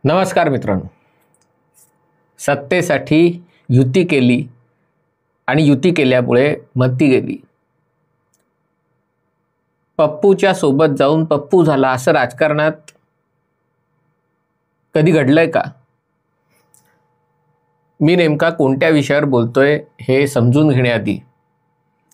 नमस्कार मित्रांनो. सत्तेसाठी युती केली आणि युती केल्यामुळे मती गेली. पप्पूच्या सोबत जाऊन पप्पू झाला असं राजकारणात कधी घडलंय का? मी नेमका कोणत्या विषयावर बोलतोय हे समजून घेण्याआधी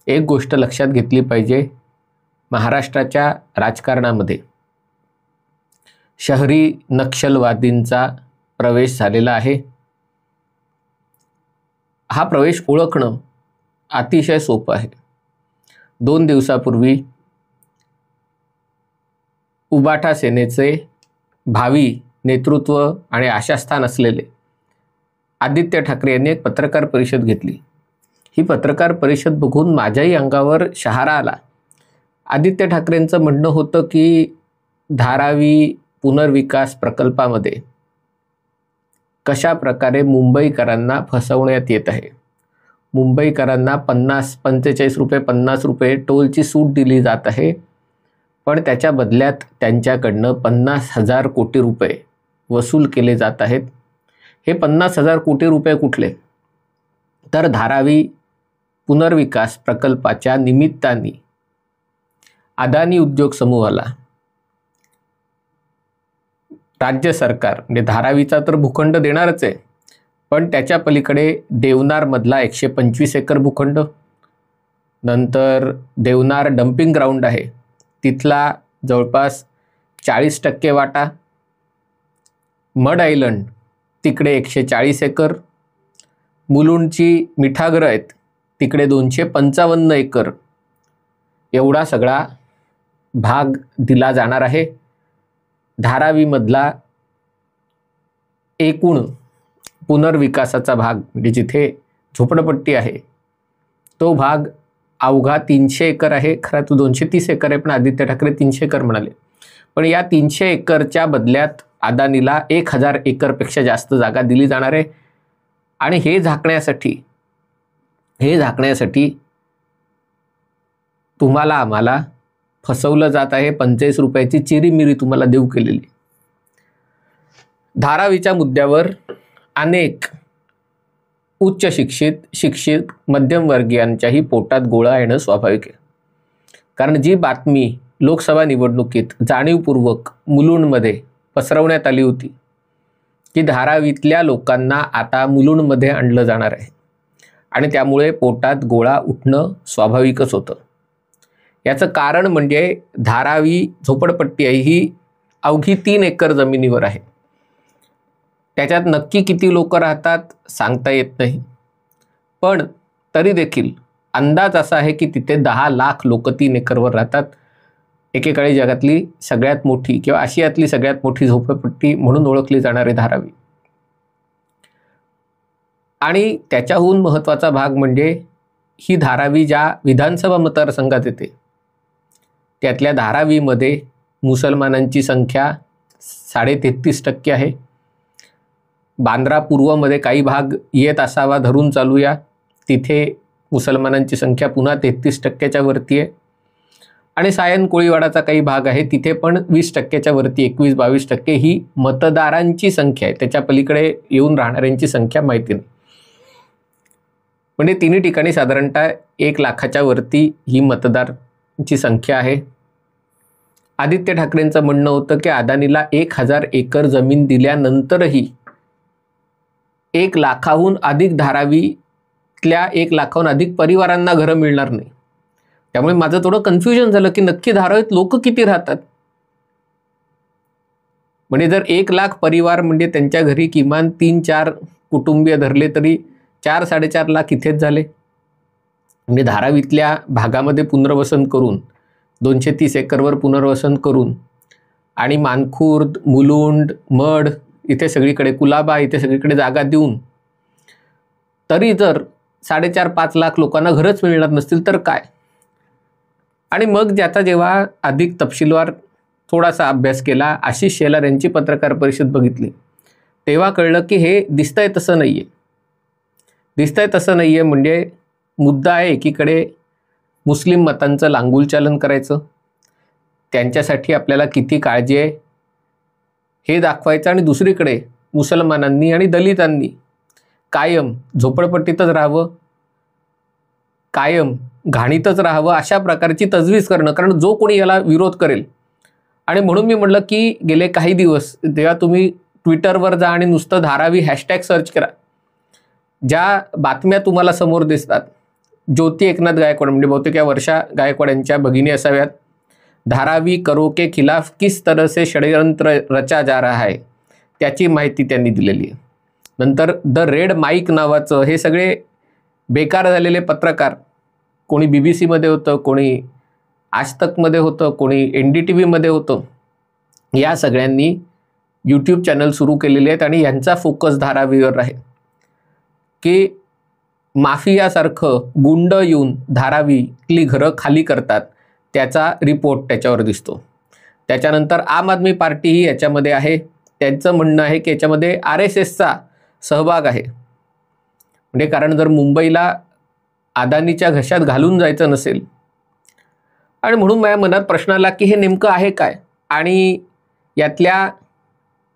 एक गोष्ट लक्षात घेतली पाहिजे. महाराष्ट्राच्या राजकारणामध्ये शहरी नक्षलवादींचा प्रवेश झालेला आहे. हा प्रवेश ओळखणं अतिशय सोपं आहे. 2 दिवसापूर्वी उबाटा सेनेचे भावी नेतृत्व आणि आशास्थान असलेले आदित्य ठाकरे यांनी एक पत्रकार परिषद घेतली. ही पत्रकार परिषद बघून माझ्याही अंगावर शहारा आला. आदित्य ठाकरेंचं म्हणणं होतं की धारावी पुनर्विकास प्रकल्पामध्ये कशा प्रकारे मुंबईकरांना फसवण्यात येत आहे. मुंबईकरांना 45 रुपये 50 रुपये टोलची सूट दिली जात आहे, पण त्याच्या बदल्यात त्यांच्याकडनं 50,000 कोटी रुपये वसूल केले जात आहेत. हे 50,000 कोटी रुपये कुठले? तर धारावी पुनर्विकास प्रकल्पाच्या निमित्ताने अदानी उद्योग समूहाला राज्य सरकार म्हणजे धारावीचा तर भूखंड देणारच आहे, पण त्याच्या पलीकडे देवनारमधला 125 एकर भूखंड, नंतर देवनार डम्पिंग ग्राउंड आहे तिथला जवळपास 40% वाटा, मड आयलंड तिकडे 140 एकर, मुलुंडची मिठागरं आहेत तिकडे 255 एकर एवढा सगळा भाग दिला जाणार आहे. धारावीमधला एकूण पुनर्विकासाचा भाग म्हणजे जिथे झोपडपट्टी आहे तो भाग अवघा 300 एकर आहे. खरं तो 230 एकर आहे, पण आदित्य ठाकरे 300 एकर म्हणाले. पण या 300 एकरच्या बदल्यात अदानीला 1000 एकरपेक्षा जास्त जागा दिली जाणार आहे. आणि हे झाकण्यासाठी तुम्हाला आम्हाला फसवलं जात आहे. 45 रुपयाची चिरीमिरी तुम्हाला देऊ केलेली. धारावीच्या मुद्द्यावर अनेक उच्च शिक्षित मध्यमवर्गीयांच्याही पोटात गोळा येणं स्वाभाविक आहे. कारण जी बातमी लोकसभा निवडणुकीत जाणीवपूर्वक मुलुंडमध्ये पसरवण्यात आली होती की धारावीतल्या लोकांना आता मुलुंडमध्ये आणलं जाणार आहे आणि त्यामुळे पोटात गोळा उठणं स्वाभाविकच होतं. याचं कारण म्हणजे धारावी झोपडपट्टी आहे ही अवघी 3 एकर जमिनीवर आहे. त्याच्यात नक्की किती लोक राहतात सांगता येत नाही, पण तरी देखील अंदाज असा आहे की तिथे 10 लाख लोक 3 एकरवर राहतात. एकेकाळी जगातली सगळ्यात मोठी किंवा आशियातली सगळ्यात मोठी झोपडपट्टी म्हणून ओळखली जाणारी धारावी. आणि त्याच्याहून महत्त्वाचा भाग म्हणजे ही धारावी ज्या विधानसभा मतदारसंघात येते त्यातल्या धारावीमध्ये मुसलमानांची संख्या 33.5% आहे. बांद्रा पूर्वमध्ये काही भाग येत असावा धरून चालूया, तिथे मुसलमानांची संख्या पुन्हा 33%च्या वरती आहे. आणि सायन कोळीवाडाचा काही भाग आहे तिथे पण 20%च्या वरती 21-22% ही मतदारांची संख्या आहे. त्याच्या पलीकडे येऊन राहणाऱ्यांची संख्या माहिती नाही. म्हणजे तिन्ही ठिकाणी साधारणतः 1 लाखाच्या वरती ही मतदारांची संख्या आहे. आदित्य ठाकरेंचं म्हणणं होतं की अदानीला 1000 एकर जमीन दिल्यानंतरही 1 लाखाहून अधिक धारावीतल्या 1 लाखाहून अधिक परिवारांना घरं मिळणार नाही. त्यामुळे माझं थोडं कन्फ्युजन झालं की नक्की धारावीत लोक किती राहतात. म्हणजे जर 1 लाख परिवार म्हणजे त्यांच्या घरी किमान 3-4 कुटुंबीय धरले तरी 4-4.5 लाख इथेच झाले. म्हणजे धारावीतल्या भागामध्ये पुनर्वसन करून 230 एकरवर पुनर्वसन करून आणि मानखुर्द, मुलुंड, मड इथे सगळीकडे, कुलाबा इथे सगळीकडे जागा देऊन तरी जर 4.5-5 लाख लोकांना घरच मिळणार नसतील तर काय? आणि मग ज्याचा जेव्हा अधिक तपशीलवार थोडासा अभ्यास केला, आशिष शेलार यांची पत्रकार परिषद बघितली, तेव्हा कळलं की हे दिसतंय तसं नाही आहे. म्हणजे मुद्दा आहे एकीकडे मुस्लिम मतांचं लांगुलचालन करायचं, त्यांच्यासाठी आपल्याला किती काळजी आहे हे दाखवायचं आणि दुसरीकडे मुसलमानांनी आणि दलितांनी कायम झोपडपट्टीतच राहावं, कायम घाणीतच राहावं अशा प्रकारची तजवीज करणं. कारण जो कोणी याला विरोध करेल, आणि म्हणून मी म्हटलं की गेले काही दिवस जेव्हा तुम्ही ट्विटरवर जा आणि नुसतं धारावी हॅशटॅग सर्च करा, ज्या बातम्या तुम्हाला समोर दिसतात, ज्योती एकनाथ गायकवाड म्हणजे बहुतेक या वर्षा गायकवाड यांच्या भगिनी असाव्यात, धारावी करो के खिलाफ किस तरह से षड्यंत्र रचा जा रहा है, त्याची माहिती त्यांनी दिलेली आहे. नंतर द रेड माईक नावाचं हे सगळे बेकार झालेले पत्रकार, कोणी BBC मध्ये होतं, कोणी आजतकमध्ये होतं, कोणी NDTV मध्ये होतं, या सगळ्यांनी यूट्यूब चॅनल सुरू केलेले आहेत आणि यांचा फोकस धारावीवर आहे की माफियासारखं गुंड येऊन धारावीतली घरं खाली करतात, त्याचा रिपोर्ट त्याच्यावर दिसतो. त्याच्यानंतर आम आदमी पार्टीही याच्यामध्ये आहे. त्यांचं म्हणणं आहे की याच्यामध्ये RSSचा सहभाग आहे. म्हणजे कारण जर मुंबईला अदानीच्या घशात घालून जायचं नसेल, आणि म्हणून माझ्या मनात प्रश्न आला की हे नेमकं आहे काय. आणि यातल्या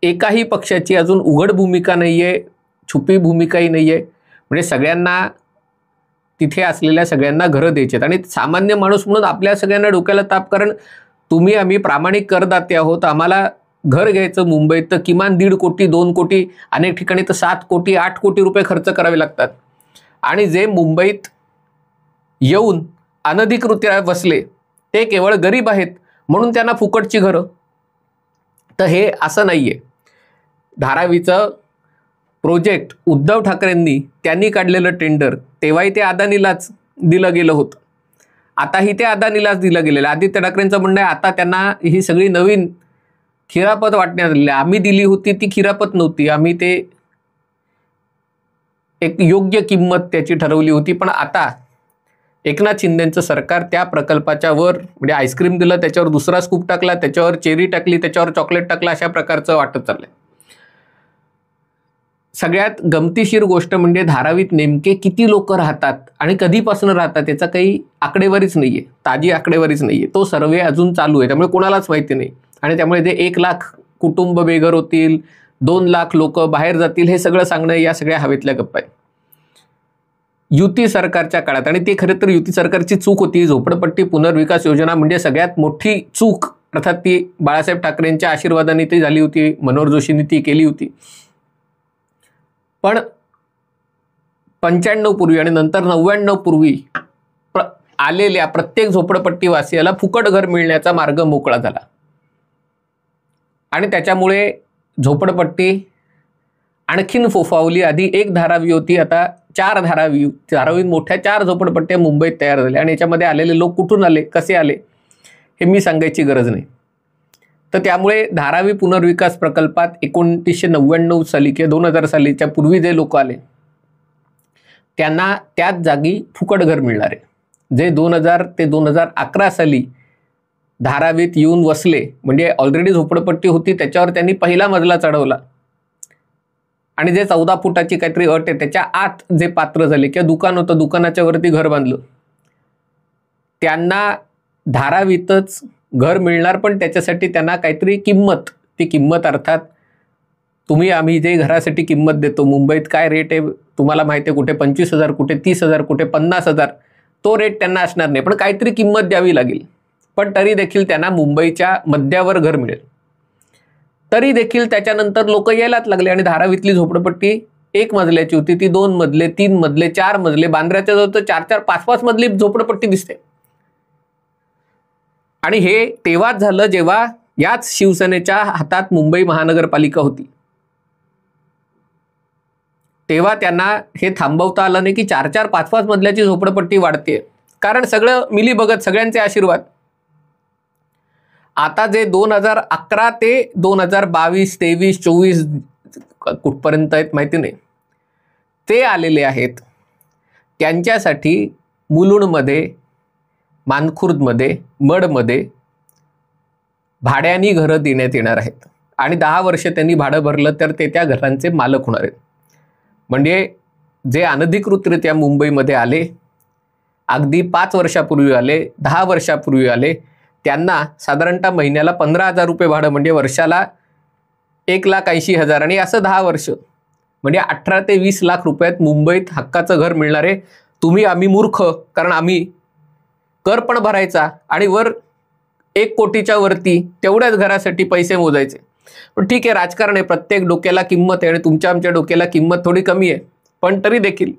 एकाही पक्षाची अजून उघड भूमिका नाही आहे, छुपी भूमिकाही नाही आहे. म्हणजे सगळ्यांना, तिथे असलेल्या सगळ्यांना घरं द्यायची आहेत. आणि सामान्य माणूस म्हणून आपल्या सगळ्यांना डोक्याला ताप, कारण तुम्ही आम्ही प्रामाणिक करदाते आहोत, आम्हाला घर घ्यायचं मुंबईत तर किमान 1.5 कोटी 2 कोटी, अनेक ठिकाणी तर 7 कोटी 8 कोटी रुपये खर्च करावे लागतात. आणि जे मुंबईत येऊन अनधिकृतरित्या बसले ते केवळ गरीब आहेत म्हणून त्यांना फुकटची घरं. तर हे असं नाही आहे. धारावीचं प्रोजेक्ट उद्धव ठाकरेंनी त्यांनी काढलेलं टेंडर तेव्हाही ते अदानीलाच दिलं गेलं होतं, आताही ते अदानीलाच दिलं गेलेलं. आदित्य ठाकरेंचं म्हणणं आहे आता त्यांना ही सगळी नवीन खिरापत वाटण्यात आलेली. आम्ही दिली होती ती खिरापत नव्हती, आम्ही ते एक योग्य किंमत त्याची ठरवली होती. पण आता एकनाथ शिंदेंचं सरकार त्या प्रकल्पाच्या वर म्हणजे आईस्क्रीम दिलं, त्याच्यावर दुसरा स्कूप टाकला, त्याच्यावर चेरी टाकली, त्याच्यावर चॉकलेट टाकला, अशा प्रकारचं वाटत चाललंय. सगळ्यात गमतीशीर गोष्ट म्हणजे धारावीत नेमके किती लोक राहतात आणि कधीपासून राहतात याचा काही आकडेवारीच नाहीये, ताजी आकडेवारीच नाहीये. तो सर्वे अजून चालू आहे, त्यामुळे कोणालाच माहिती नाही. आणि त्यामुळे ते 1 लाख कुटुंब बेघर होतील, 2 लाख लोक बाहेर जातील, हे सगळं सांगणं या सगळ्या हवेतल्या गप्पा आहे. युती सरकारच्या काळात, आणि ते खरं तर युती सरकारची चूक होती, झोपडपट्टी पुनर्विकास योजना म्हणजे सगळ्यात मोठी चूक, अर्थात ती बाळासाहेब ठाकरेंच्या आशीर्वादाने ती झाली होती, मनोहर जोशींनी ती केली होती. पण 95 पूर्वी आणि नंतर 99 पूर्वी आलेल्या प्रत्येक झोपडपट्टीवासियाला फुकट घर मिळण्याचा मार्ग मोकळा झाला. आणि त्याच्यामुळे झोपडपट्टी आणखीन फोफावली. आधी 1 धारावी होती, आता 4 धारावी मोठ्या 4 झोपडपट्ट्या मुंबईत तयार झाल्या. आणि याच्यामध्ये आलेले लोक कुठून आले, कसे आले, हे मी सांगायची गरज नाही. तर त्यामुळे धारावी पुनर्विकास प्रकल्पात 1999 साली किंवा 2000 सालीच्या पूर्वी जे लोक आले त्यांना त्याच जागी फुकट घर मिळणार आहे. जे 2000 ते 2011 साली धारावीत येऊन वसले, म्हणजे ऑलरेडी झोपडपट्टी होती, त्याच्यावर त्यांनी पहिला मजला चढवला आणि जे 14 फुटाची काहीतरी अट आहे त्याच्या आत जे पात्र झाले किंवा दुकान होतं, दुकानाच्या वरती घर बांधलं, त्यांना धारावीतच घर मिळणार. पण त्याच्यासाठी त्यांना काहीतरी किंमत, ती किंमत अर्थात तुम्ही आम्ही जे घरासाठी किंमत देतो, मुंबईत काय रेट आहे तुम्हाला माहिती आहे, कुठे 25,000, कुठे 30,000, कुठे 50,000, तो रेट त्यांना असणार नाही, पण काहीतरी किंमत द्यावी लागेल. पण तरी देखील त्यांना मुंबईच्या मध्यावर घर मिळेल. तरी देखील त्याच्यानंतर लोक यायलाच लागले आणि धारावीतली झोपडपट्टी 1 मजल्याची होती, ती 2 मजले 3 मजले 4 मजले, बांद्र्याच्या जवळ तर 4-4 5-5 मजली झोपडपट्टी दिसते. आणि हे तेव्हाच झालं जेव्हा याच शिवसेनेच्या हातात मुंबई महानगरपालिका होती. तेव्हा त्यांना हे थांबवता आलं नाही की 4-4 5-5 मजल्याची झोपडपट्टी वाढते, कारण सगळं मिली बघत, सगळ्यांचे आशीर्वाद. आता जे 2011 ते 2022, 23, 24 कुठपर्यंत आहेत माहिती नाही, ते आलेले आहेत, त्यांच्यासाठी मुलुंडमध्ये, मानखुर्दमध्ये, मडमध्ये भाड्यानी घरं देण्यात येणार आहेत. आणि 10 वर्ष त्यांनी भाडं भरलं तर ते त्या घरांचे मालक होणार आहेत. म्हणजे जे अनधिकृतरित्या मुंबईमध्ये आले, अगदी 5 वर्षापूर्वी आले, 10 वर्षापूर्वी आले, त्यांना साधारणतः महिन्याला 15,000 रुपये भाडं, म्हणजे वर्षाला 1,80,000 आणि असं 10 वर्ष, म्हणजे 18 ते 20 लाख रुपयात मुंबईत हक्काचं घर मिळणार आहे. तुम्ही आम्ही मूर्ख, कारण आम्ही कर पण भरायचा आणि वर 1 कोटीच्या वरती तेवढ्याच घरासाठी पैसे मोजायचे. पण ठीक आहे, राजकारण आहे, प्रत्येक डोक्याला किंमत आहे आणि तुमच्या आमच्या डोक्याला किंमत थोडी कमी आहे, पण तरी देखील.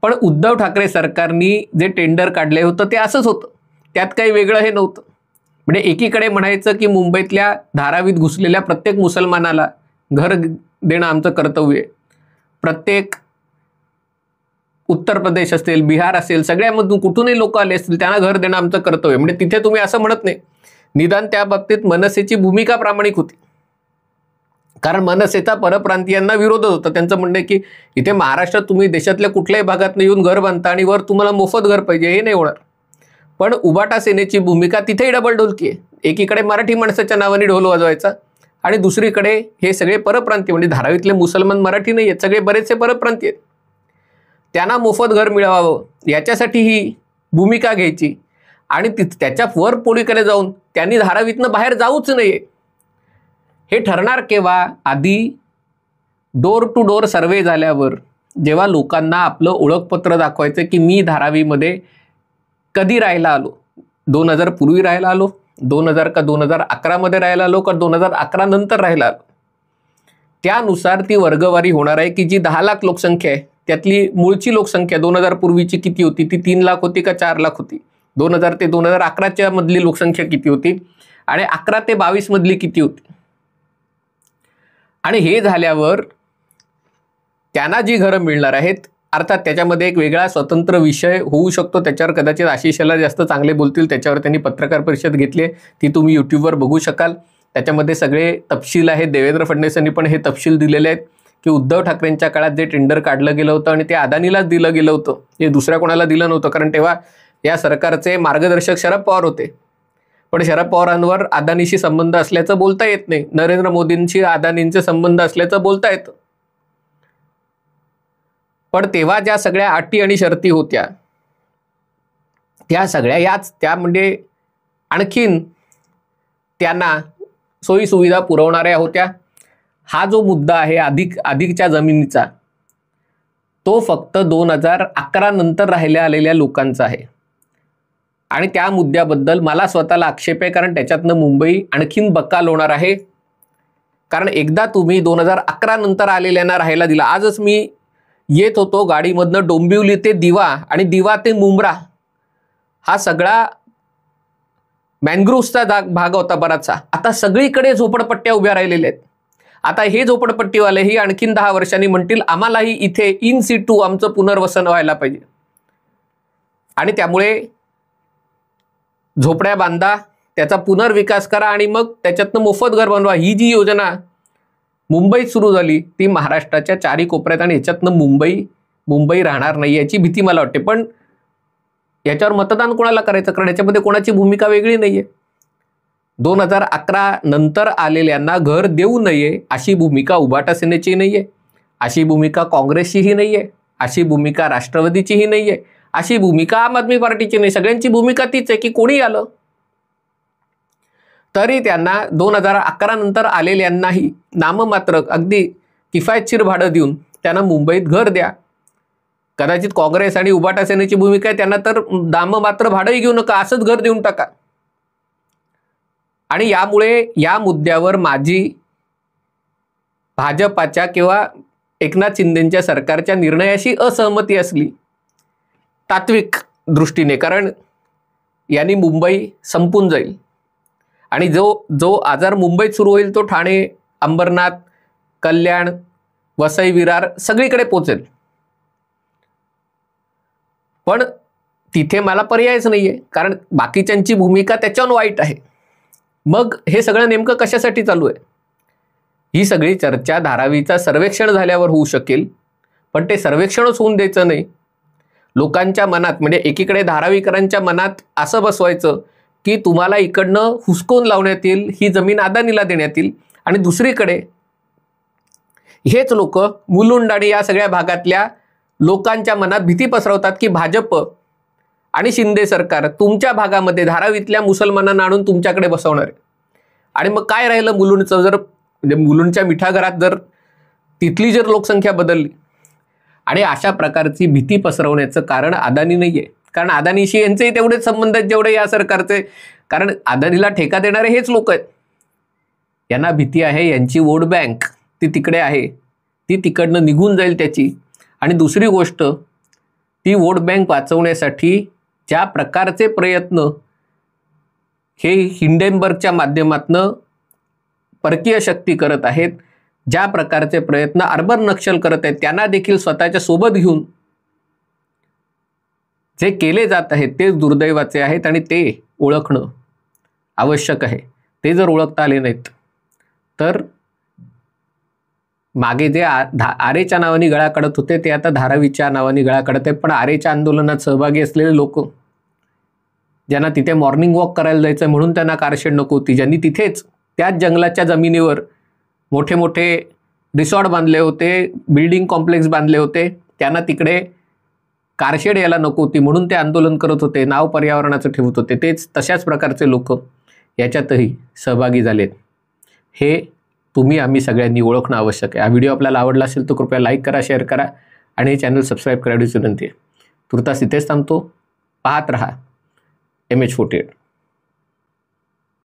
पण उद्धव ठाकरे सरकारनी जे टेंडर काढले होतं ते असंच होतं, त्यात काही वेगळं हे नव्हतं. म्हणजे एकीकडे म्हणायचं की मुंबईतल्या धारावीत घुसलेल्या प्रत्येक मुसलमानाला घर देणं आमचं कर्तव्य आहे. प्रत्येक उत्तर प्रदेश असेल, बिहार असेल, सगळ्यामधून कुठूनही लोक आले असतील त्यांना घर देणं आमचं कर्तव्य. म्हणजे तिथे तुम्ही असं म्हणत नाही. निदान त्या बाबतीत मनसेची भूमिका प्रामाणिक होती, कारण मनसेचा परप्रांतीयांना विरोधच होता. त्यांचं म्हणणं आहे की इथे महाराष्ट्रात तुम्ही देशातल्या कुठल्याही भागात येऊन घर बांधता आणि वर तुम्हाला मोफत घर पाहिजे, हे नाही होणार. पण उबाटा सेनेची भूमिका तिथेही डबल ढोलकी आहे. एकीकडे मराठी माणसाच्या नावाने ढोल वाजवायचा आणि दुसरीकडे हे सगळे परप्रांतीय, म्हणजे धारावीतले मुसलमान मराठी नाही आहेत, सगळे बरेचसे परप्रांतीय आहेत, त्यांना मोफत घर मिळावं याच्यासाठी ही भूमिका घ्यायची. आणि त्याच्या वर पोळीकडे जाऊन त्यांनी धारावीतनं बाहेर जाऊच नये. हे ठरणार केव्हा? आधी डोर टू डोर सर्वे झाल्यावर, जेव्हा लोकांना आपलं ओळखपत्र दाखवायचं की मी धारावीमध्ये कधी राहायला आलो, 2000 पूर्वी राहायला आलो, 2000 का 2011 मध्ये राहायला आलो, का 2011 नंतर राहायला आलो, त्यानुसार ती वर्गवारी होणार आहे की जी 10 लाख लोकसंख्या आहे त्यातली मूळची लोकसंख्या 2000 पूर्वीची किती होती, ती 3 लाख होती का 4 लाख होती, 2000 ते 2011च्या मधली लोकसंख्या किती होती आणि 11 ते 22 मधली किती होती. आणि हे झाल्यावर त्यांना जी घरं मिळणार आहेत, अर्थात त्याच्यामध्ये एक वेगळा स्वतंत्र विषय होऊ शकतो, त्याच्यावर कदाचित आशिषला जास्त चांगले बोलतील, त्याच्यावर त्यांनी पत्रकार परिषद घेतली आहे, ती तुम्ही यूट्यूबवर बघू शकाल. त्याच्यामध्ये सगळे तपशील आहेत. देवेंद्र फडणवीसांनी पण हे तपशील दिलेले आहेत की उद्धव ठाकरेंच्या काळात जे टेंडर काढलं गेलं होतं आणि ते अदानीलाच दिलं गेलं होतं, हे दुसऱ्या कोणाला दिलं नव्हतं, कारण तेव्हा या सरकारचे मार्गदर्शक शरद पवार होते. पण शरद पवारांवर अदानीशी संबंध असल्याचं बोलता येत नाही, नरेंद्र मोदींशी अदानींचे संबंध असल्याचं बोलता येतं. पण तेव्हा ज्या सगळ्या अटी आणि शर्ती होत्या त्या सगळ्या याच त्या म्हणजे आणखीन त्यांना सोयी सुविधा पुरवणाऱ्या होत्या. हा जो मुद्दा आहे अधिकच्या जमिनीचा, तो फक्त 2011 नंतर राहिल्या आलेल्या लोकांचा आहे. आणि त्या मुद्द्याबद्दल मला स्वतःला आक्षेप आहे, कारण त्याच्यातनं मुंबई आणखीन बकाल होणार आहे. कारण एकदा तुम्ही 2011 नंतर आलेल्यांना राहायला दिला. आजच मी येत होतो गाडीमधनं, डोंबिवली ते दिवा आणि दिवा ते मुंब्रा हा सगळा मॅनग्रोव्हचा भाग होता बराचसा. आता सगळीकडे झोपडपट्ट्या उभ्या राहिलेल्या आहेत. आता हे झोपडपट्टीवाले ही आणखीन 10 वर्षांनी म्हणतील आम्हालाही इथे इन सिटू आमचं पुनर्वसन व्हायला पाहिजे. आणि त्यामुळे झोपड्या बांधा, त्याचा पुनर्विकास करा आणि मग त्याच्यातनं मोफत घर बनवा. ही जी योजना मुंबईत सुरू झाली ती महाराष्ट्राच्या चारी कोपऱ्यात, आणि याच्यातनं मुंबई राहणार नाही याची भीती मला वाटते. पण याच्यावर मतदान कोणाला करायचं, कारण याच्यामध्ये कोणाची भूमिका वेगळी नाहीये. 2011 नंतर आलेल्यांना घर देऊ नये अशी भूमिका उबाटा सेनेची नाहीये, अशी भूमिका काँग्रेसचीही नाहीये, अशी भूमिका राष्ट्रवादीचीही नाहीये, अशी भूमिका आम आदमी पार्टीची नाही. सगळ्यांची भूमिका तीच आहे की कोणी आलं तरी त्यांना 2011 नंतर आलेल्यांनाही नाममात्र अगदी किफायतशीर भाडं देऊन त्यांना मुंबईत घर द्या. कदाचित काँग्रेस आणि उबाटा सेनेची भूमिका आहे त्यांना तर नाममात्र भाडंही घेऊ नका, असंच घर देऊन टाका. आणि यामुळे या मुद्द्यावर माझी भाजपाच्या किंवा एकनाथ शिंदेच्या सरकारच्या निर्णयाशी असहमती असली तात्विक दृष्टीने, कारण यांनी मुंबई संपून जाईल आणि जो आजार मुंबईत सुरू होईल तो ठाणे, अंबरनाथ, कल्याण, वसई, विरार सगळीकडे पोहोचेल. पण तिथे मला पर्यायच नाहीये, कारण बाकीच्यांची भूमिका त्याच्यावर वाईट आहे. मग हे सगळं नेमकं कशासाठी चालू आहे? ही सगळी चर्चा धारावीचा सर्वेक्षण झाल्यावर होऊ शकेल, पण ते सर्वेक्षणच होऊन द्यायचं नाही. लोकांच्या मनात, म्हणजे एकीकडे धारावीकरांच्या मनात असं बसवायचं की तुम्हाला इकडनं हुसकवून लावण्यात येईल, ही जमीन अदानीला देण्यात येईल, आणि दुसरीकडे हेच लोक मुलुंड आणि या सगळ्या भागातल्या लोकांच्या मनात भीती पसरवतात की भाजप आणि शिंदे सरकार तुमच्या भागामध्ये धारावीतल्या मुसलमानांना आणून तुमच्याकडे बसवणार आहे. आणि मग काय राहिलं मुलुंडचं? जर म्हणजे मुलुंडच्या मिठागरात जर तिथली जर लोकसंख्या बदलली, आणि अशा प्रकारची भीती पसरवण्याचं कारण अदानी नाही आहे, कारण अदानीशी यांचेही तेवढेच संबंध आहेत जेवढे या सरकारचे, कारण अदानीला ठेका देणारे हेच लोक आहेत. यांना भीती आहे यांची वोट बँक ती तिकडे आहे, ती तिकडनं निघून जाईल त्याची. आणि दुसरी गोष्ट, ती वोट बँक वाचवण्यासाठी ज्या प्रकारचे प्रयत्न हे हिंडेनबर्गच्या माध्यमातून परकीय शक्ती करत आहेत, ज्या प्रकारचे प्रयत्न अर्बन नक्षल करत आहेत, त्यांना देखील स्वतःच्या सोबत घेऊन जे केले जात आहेत ते दुर्दैवाचे आहेत आणि ते ओळखणं आवश्यक आहे. ते जर ओळखता आले नाहीत तर मागे जे आरेच्या नावाने गळा काढत होते ते आता धारावीच्या नावाने गळा काढत आहेत. पण आरेच्या आंदोलनात सहभागी असलेले लोक, ज्यांना तिथे मॉर्निंग वॉक करायला जायचं म्हणून त्यांना कारशेड नको होती, ज्यांनी तिथेच त्याच जंगलाच्या जमिनीवर मोठे मोठे रिसॉर्ट बांधले होते, बिल्डिंग कॉम्प्लेक्स बांधले होते, त्यांना तिकडे कारशेड यायला नको होती म्हणून ते आंदोलन करत होते, नाव पर्यावरणाचं ठेवत होते, तेच तशाच प्रकारचे लोक याच्यातही सहभागी झालेत. हे तुम्ही आम्ही सगळ्यांनी ओळखणं आवश्यक आहे. हा व्हिडिओ आपल्याला आवडला असेल तर कृपया लाईक करा, शेअर करा आणि हे चॅनल सबस्क्राईब करायची विनंती आहे. तुर्तास इथेच थांबतो. पाहत रहा MH48.